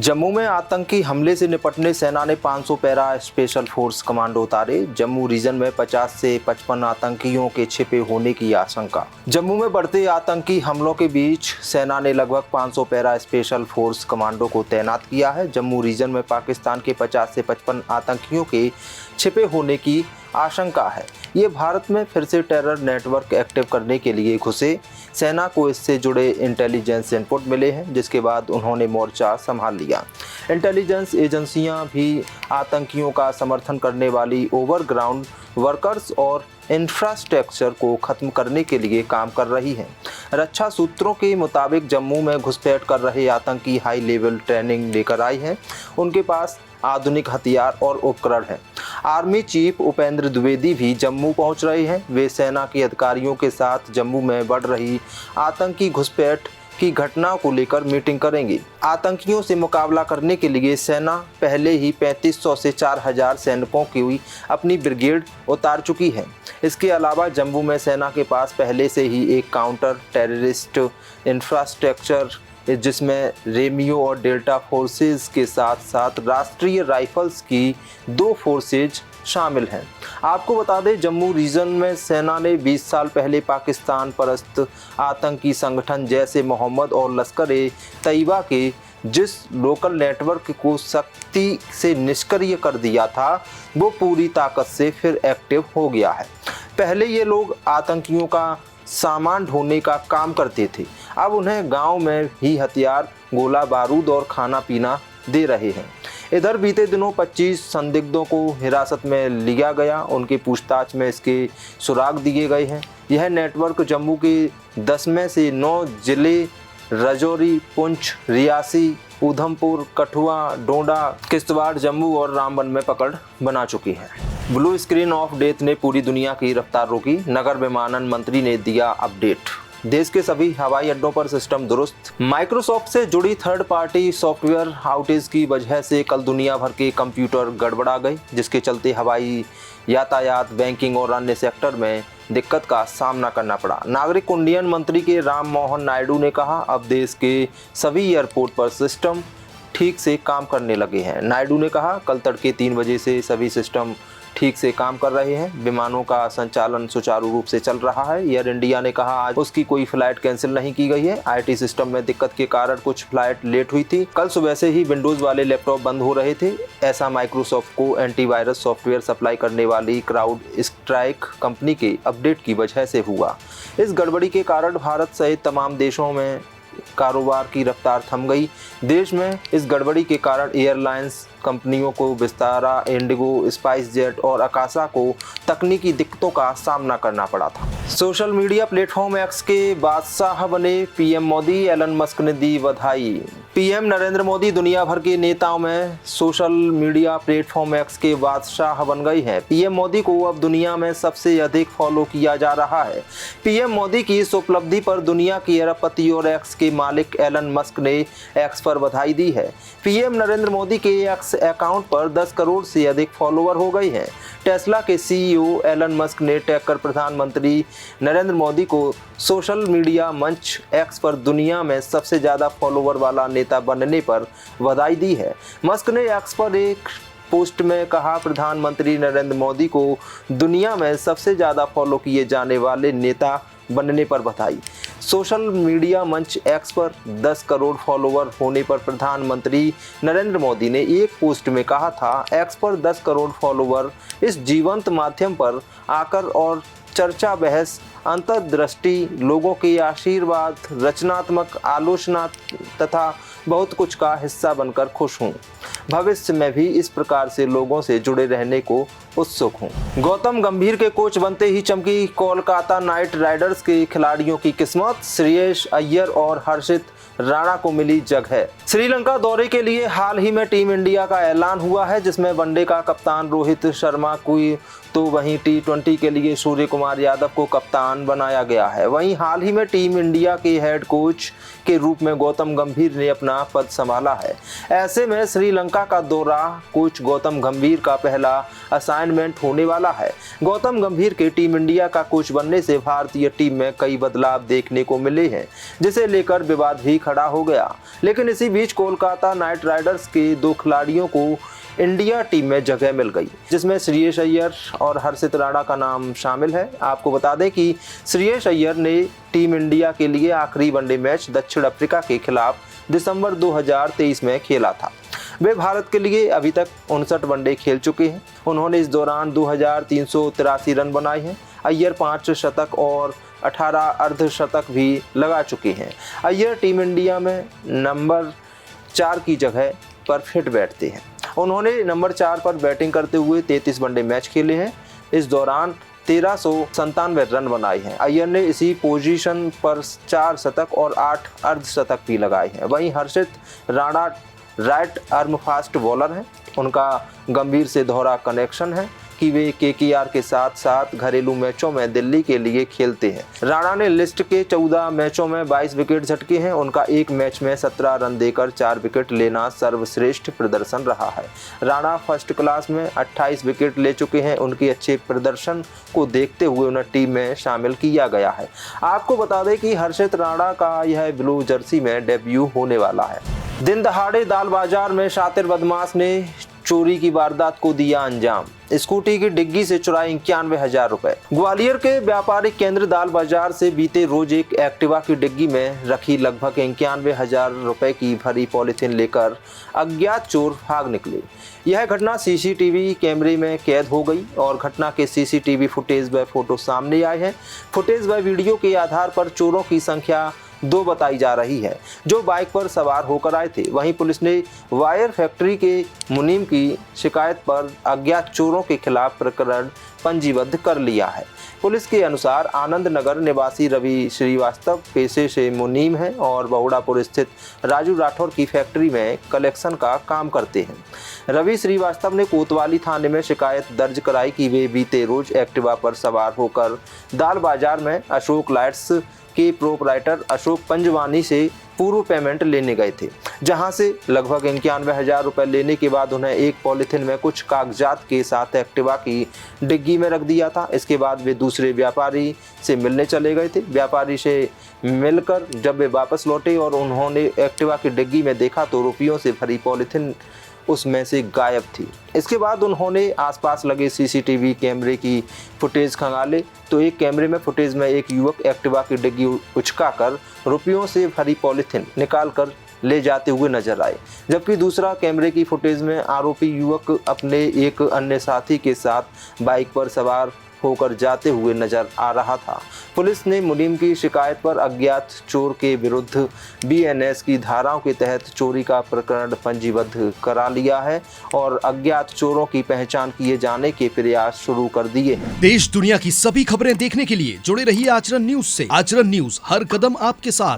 जम्मू में आतंकी हमले से निपटने सेना ने 500 पैरा स्पेशल फोर्स कमांडो उतारे। जम्मू रीजन में 50 से 55 आतंकियों के छिपे होने की आशंका। जम्मू में बढ़ते आतंकी हमलों के बीच सेना ने लगभग 500 पैरा स्पेशल फोर्स कमांडो को तैनात किया है। जम्मू रीजन में पाकिस्तान के 50 से 55 आतंकियों के छिपे होने की आशंका है। ये भारत में फिर से टेरर नेटवर्क एक्टिव करने के लिए घुसे। सेना को इससे जुड़े इंटेलिजेंस इनपुट मिले हैं, जिसके बाद उन्होंने मोर्चा संभाल लिया। इंटेलिजेंस एजेंसियां भी आतंकियों का समर्थन करने वाली ओवरग्राउंड वर्कर्स और इंफ्रास्ट्रक्चर को खत्म करने के लिए काम कर रही हैं। रक्षा सूत्रों के मुताबिक जम्मू में घुसपैठ कर रहे आतंकी हाई लेवल ट्रेनिंग लेकर आए हैं। उनके पास आधुनिक हथियार और उपकरण हैं। आर्मी चीफ उपेंद्र द्विवेदी भी जम्मू पहुंच रहे हैं। वे सेना के अधिकारियों के साथ जम्मू में बढ़ रही आतंकी घुसपैठ की घटना को लेकर मीटिंग करेंगे। आतंकियों से मुकाबला करने के लिए सेना पहले ही 3500 से 4000 सैनिकों की अपनी ब्रिगेड उतार चुकी है। इसके अलावा जम्मू में सेना के पास पहले से ही एक काउंटर टेररिस्ट इंफ्रास्ट्रक्चर, जिसमें रेमियो और डेल्टा फोर्सेस के साथ साथ राष्ट्रीय राइफल्स की 2 फोर्सेज शामिल हैं। आपको बता दें, जम्मू रीजन में सेना ने 20 साल पहले पाकिस्तान परस्त आतंकी संगठन जैसे मोहम्मद और लश्कर ए तैयबा के जिस लोकल नेटवर्क को सख्ती से निष्क्रिय कर दिया था, वो पूरी ताकत से फिर एक्टिव हो गया है। पहले ये लोग आतंकियों का सामान ढोने का काम करते थे, अब उन्हें गांव में ही हथियार, गोला बारूद और खाना पीना दे रहे हैं। इधर बीते दिनों 25 संदिग्धों को हिरासत में लिया गया। उनकी पूछताछ में इसके सुराग दिए गए हैं। यह नेटवर्क जम्मू के 10 में से 9 जिले राजौरी, पुंछ, रियासी, उधमपुर, कठुआ, डोडा, किश्तवाड़, जम्मू और रामबन में पकड़ बना चुकी है। ब्लू स्क्रीन ऑफ डेथ ने पूरी दुनिया की रफ्तार रोकी। नगर विमानन मंत्री ने दिया अपडेट। देश के सभी हवाई अड्डों पर सिस्टम दुरुस्त। माइक्रोसॉफ्ट से जुड़ी थर्ड पार्टी सॉफ्टवेयर आउटेज की वजह से कल दुनिया भर के कंप्यूटर गड़बड़ा गए, जिसके चलते हवाई यातायात, बैंकिंग और अन्य सेक्टर में दिक्कत का सामना करना पड़ा। नागरिक उड्डयन मंत्री के राम मोहन नायडू ने कहा, अब देश के सभी एयरपोर्ट पर सिस्टम ठीक से काम करने लगे हैं। नायडू ने कहा, कल तड़के 3 बजे से सभी सिस्टम ठीक से काम कर रहे हैं। विमानों का संचालन सुचारू रूप से चल रहा है। एयर इंडिया ने कहा, आज उसकी कोई फ्लाइट कैंसिल नहीं की गई है। आईटी सिस्टम में दिक्कत के कारण कुछ फ्लाइट लेट हुई थी। कल सुबह से ही विंडोज वाले लैपटॉप बंद हो रहे थे। ऐसा माइक्रोसॉफ्ट को एंटीवायरस सॉफ्टवेयर सप्लाई करने वाली क्राउड स्ट्राइक कंपनी के अपडेट की वजह से हुआ। इस गड़बड़ी के कारण भारत सहित तमाम देशों में कारोबार की रफ्तार थम गई। देश में इस गड़बड़ी के कारण एयरलाइंस कंपनियों को विस्तारा, इंडिगो, स्पाइस जेट और आकाशा को तकनीकी दिक्कतों का सामना करना पड़ा था। सोशल मीडिया प्लेटफॉर्म एक्स के बादशाह बने पीएम मोदी, एलन मस्क ने दी बधाई। पीएम नरेंद्र मोदी दुनिया भर के नेताओं में सोशल मीडिया प्लेटफॉर्म एक्स के बादशाह बन गए हैं। पीएम मोदी को अब दुनिया में सबसे अधिक फॉलो किया जा रहा है। पीएम मोदी की इस उपलब्धि पर दुनिया की अरबपति और एक्स के मालिक एलन मस्क ने एक्स पर बधाई दी है। पीएम नरेंद्र मोदी के एक्स अकाउंट पर 10 करोड़ से अधिक फॉलोवर हो गए हैं। टेस्ला के सीईओ एलन मस्क ने टैग कर प्रधानमंत्री नरेंद्र मोदी को सोशल मीडिया मंच एक्स पर दुनिया में सबसे ज़्यादा फॉलोवर वाला नेता बनने पर बधाई दी है। मस्क ने एक्स पर एक पोस्ट में कहा, प्रधानमंत्री नरेंद्र मोदी को दुनिया में सबसे ज़्यादा फॉलो किए जाने वाले नेता बनने पर बधाई। सोशल मीडिया मंच एक्स पर 10 करोड़ फॉलोवर होने पर प्रधानमंत्री नरेंद्र मोदी ने एक पोस्ट में कहा था, एक्स पर 10 करोड़ फॉलोवर इस जीवंत माध्यम पर आकर और चर्चा, बहस, अंतर्दृष्टि, लोगों के आशीर्वाद, रचनात्मक आलोचना तथा बहुत कुछ का हिस्सा बनकर खुश हूँ। भविष्य में भी इस प्रकार से लोगों से जुड़े रहने को उत्सुक हूँ। गौतम गंभीर के कोच बनते ही चमकी कोलकाता नाइट राइडर्स के खिलाड़ियों की किस्मत। श्रेयस अय्यर और हर्षित राणा को मिली जगह। श्रीलंका दौरे के लिए हाल ही में टीम इंडिया का ऐलान हुआ है, जिसमें वनडे का कप्तान रोहित शर्मा की तो वहीं T20 के लिए सूर्य कुमार यादव को कप्तान बनाया गया है। वहीं हाल ही में टीम इंडिया के हेड कोच के रूप में गौतम गंभीर ने अपना पद संभाला है। ऐसे में श्रीलंका का दौरा कोच गौतम गंभीर का पहला असाइनमेंट होने वाला है। गौतम गंभीर के टीम इंडिया का कोच बनने से भारतीय टीम में कई बदलाव देखने को मिले हैं, जिसे लेकर विवाद भी खड़ा हो गया। लेकिन इसी बीच कोलकाता नाइट राइडर्स के 2 खिलाड़ियों को इंडिया टीम में जगह मिल गई, जिसमें श्रेयस अय्यर और हर्षित राणा का नाम शामिल है। आपको बता दें कि श्रेयस अय्यर ने टीम इंडिया के लिए आखिरी वनडे मैच दक्षिण अफ्रीका के खिलाफ दिसंबर 2023 में खेला था। वे भारत के लिए अभी तक 59 वनडे खेल चुके हैं। उन्होंने इस दौरान 2383 रन बनाए हैं। अय्यर 5 शतक और 18 अर्धशतक भी लगा चुके हैं। अय्यर टीम इंडिया में नंबर 4 की जगह पर फिट बैठते हैं। उन्होंने नंबर 4 पर बैटिंग करते हुए 33 वनडे मैच खेले हैं। इस दौरान 1397 रन बनाए हैं। अय्यर ने इसी पोजीशन पर 4 शतक और 8 अर्धशतक भी लगाए हैं। वहीं Harshit Rana right arm fast bowler हैं। उनका गंभीर से दोहरा कनेक्शन है कि वे केकेआर के साथ साथ घरेलू मैचों में दिल्ली के लिए खेलते हैं। राणा ने लिस्ट के 14 मैचों में 22 विकेट झटके हैं। उनका एक मैच में 17 रन देकर 4 विकेट लेना सर्वश्रेष्ठ प्रदर्शन रहा है। राणा फर्स्ट क्लास में 28 विकेट ले चुके हैं। उनके अच्छे प्रदर्शन को देखते हुए उन्हें टीम में शामिल किया गया है। आपको बता दें कि हर्षित राणा का यह ब्लू जर्सी में डेब्यू होने वाला है। दिन दहाड़े दाल बाजार में शातिर बदमाश ने चोरी की वारदात को दिया अंजाम। स्कूटी की डिग्गी से चुराए 91,000 रुपए। ग्वालियर के व्यापारिक केंद्र दाल बाजार से बीते रोज एक एक्टिवा की डिग्गी में रखी लगभग 91,000 रुपए की भरी पॉलिथीन लेकर अज्ञात चोर भाग निकले। यह घटना सीसीटीवी कैमरे में कैद हो गई और घटना के सीसीटीवी फुटेज व फोटो सामने आए हैं। फुटेज व वीडियो के आधार पर चोरों की संख्या 2 बताई जा रही है, जो बाइक पर सवार होकर आए थे। वहीं पुलिस ने वायर फैक्ट्री के मुनीम की शिकायत पर अज्ञात चोरों के खिलाफ प्रकरण पंजीबद्ध कर लिया है। पुलिस के अनुसार आनंद नगर निवासी रवि श्रीवास्तव पेशे से मुनीम हैं और बहुड़ापुर स्थित राजू राठौर की फैक्ट्री में कलेक्शन का काम करते हैं। रवि श्रीवास्तव ने कोतवाली थाने में शिकायत दर्ज कराई कि वे बीते रोज एक्टिवा पर सवार होकर दाल बाजार में अशोक लाइट्स के प्रोपराइटर अशोक पंजवानी से पूर्व पेमेंट लेने गए थे, जहां से लगभग 91,000 रुपए लेने के बाद उन्हें एक पॉलिथीन में कुछ कागजात के साथ एक्टिवा की डिग्गी में रख दिया था। इसके बाद वे दूसरे व्यापारी से मिलने चले गए थे। व्यापारी से मिलकर जब वे वापस लौटे और उन्होंने एक्टिवा की डिग्गी में देखा तो रुपयों से भरी पॉलिथीन उसमें से गायब थी। इसके बाद उन्होंने आसपास लगे सीसीटीवी कैमरे की फुटेज खंगाले तो एक कैमरे में फुटेज में एक युवक एक्टिवा की डिग्गी उचकाकर रुपयों से भरी पॉलिथीन निकालकर ले जाते हुए नजर आए, जबकि दूसरा कैमरे की फुटेज में आरोपी युवक अपने एक अन्य साथी के साथ बाइक पर सवार होकर जाते हुए नजर आ रहा था। पुलिस ने मुनीम की शिकायत पर अज्ञात चोर के विरुद्ध बीएनएस की धाराओं के तहत चोरी का प्रकरण पंजीबद्ध करा लिया है और अज्ञात चोरों की पहचान किए जाने के प्रयास शुरू कर दिए हैं। देश दुनिया की सभी खबरें देखने के लिए जुड़े रहिए आचरण न्यूज से। आचरण न्यूज हर कदम आपके साथ।